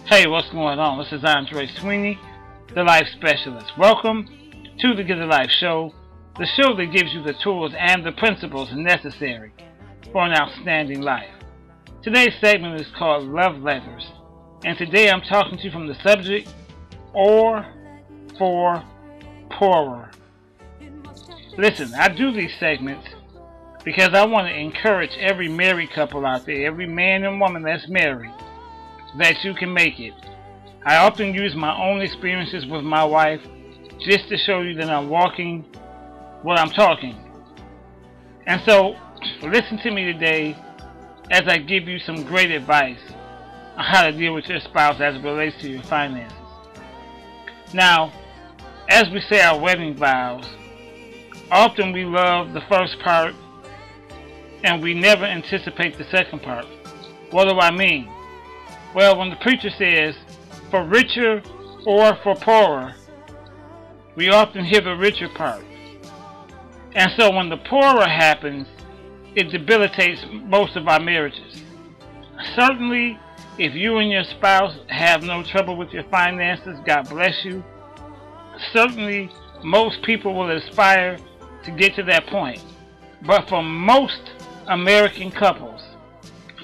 Hey, what's going on? This is Andre Sweeney, the Life Specialist. Welcome to the Get a Life Show, the show that gives you the tools and the principles necessary for an outstanding life. Today's segment is called Love Letters, and today I'm talking to you from the subject, or for poorer. Listen, I do these segments because I want to encourage every married couple out there, every man and woman that's married, that you can make it. I often use my own experiences with my wife just to show you that I'm walking what I'm talking. And so, listen to me today as I give you some great advice on how to deal with your spouse as it relates to your finances. Now, as we say our wedding vows, often we love the first part and we never anticipate the second part. What do I mean? Well, when the preacher says, for richer or for poorer, we often hear the richer part. And so when the poorer happens, it debilitates most of our marriages. Certainly, if you and your spouse have no trouble with your finances, God bless you. Certainly, most people will aspire to get to that point. But for most American couples,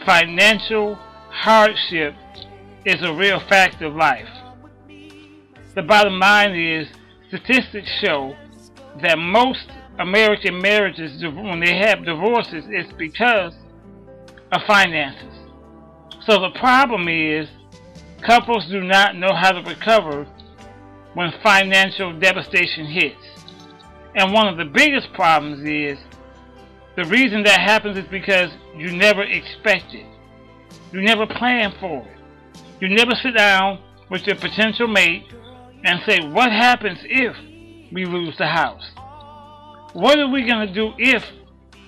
financial hardship is a real fact of life. The bottom line is, statistics show that most American marriages, when they have divorces, it's because of finances. So the problem is, couples do not know how to recover when financial devastation hits. And one of the biggest problems is, the reason that happens is because you never expect it. You never plan for it. You never sit down with your potential mate and say, what happens if we lose the house? What are we going to do if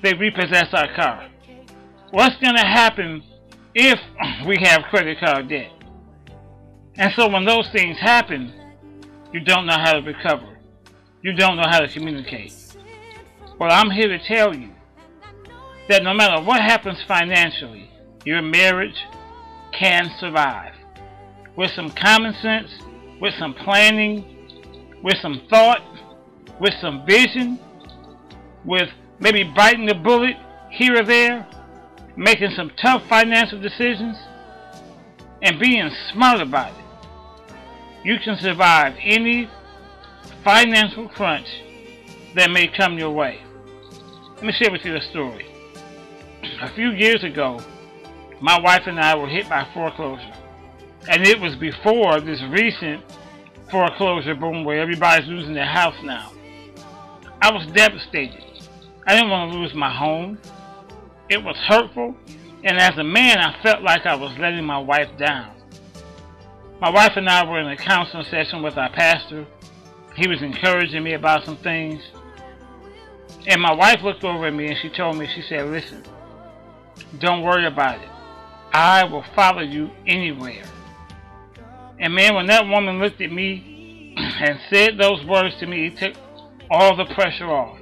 they repossess our car? What's going to happen if we have credit card debt? And so when those things happen, you don't know how to recover. You don't know how to communicate. Well, I'm here to tell you that no matter what happens financially, your marriage can survive. With some common sense, with some planning, with some thought, with some vision, with maybe biting the bullet here or there, making some tough financial decisions, and being smart about it, you can survive any financial crunch that may come your way. Let me share with you a story. A few years ago, my wife and I were hit by foreclosure. And it was before this recent foreclosure boom where everybody's losing their house now. I was devastated. I didn't want to lose my home. It was hurtful. And as a man, I felt like I was letting my wife down. My wife and I were in a counseling session with our pastor. He was encouraging me about some things. And my wife looked over at me and she told me, she said, listen, don't worry about it. I will follow you anywhere. And man, when that woman looked at me and said those words to me, it took all the pressure off.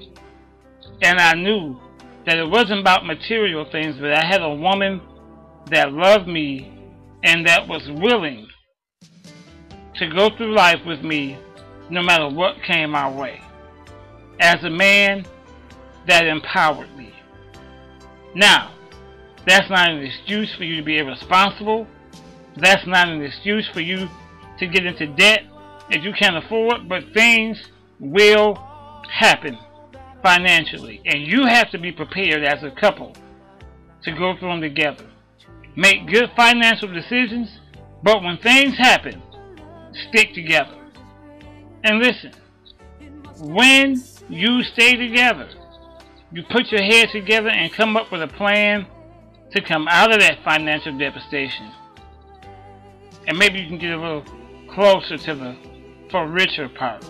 And I knew that it wasn't about material things, but I had a woman that loved me and that was willing to go through life with me no matter what came our way. As a man, that empowered me. Now, that's not an excuse for you to be irresponsible. That's not an excuse for you to get into debt if you can't afford, but things will happen financially. And you have to be prepared as a couple to go through them together. Make good financial decisions, but when things happen, stick together. And listen, when you stay together, you put your head together and come up with a plan to come out of that financial devastation. And maybe you can get a little closer to the for richer part.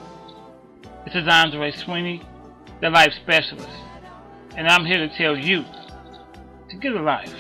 This is Andre Sweeney, the Life Specialist. And I'm here to tell you to get a life.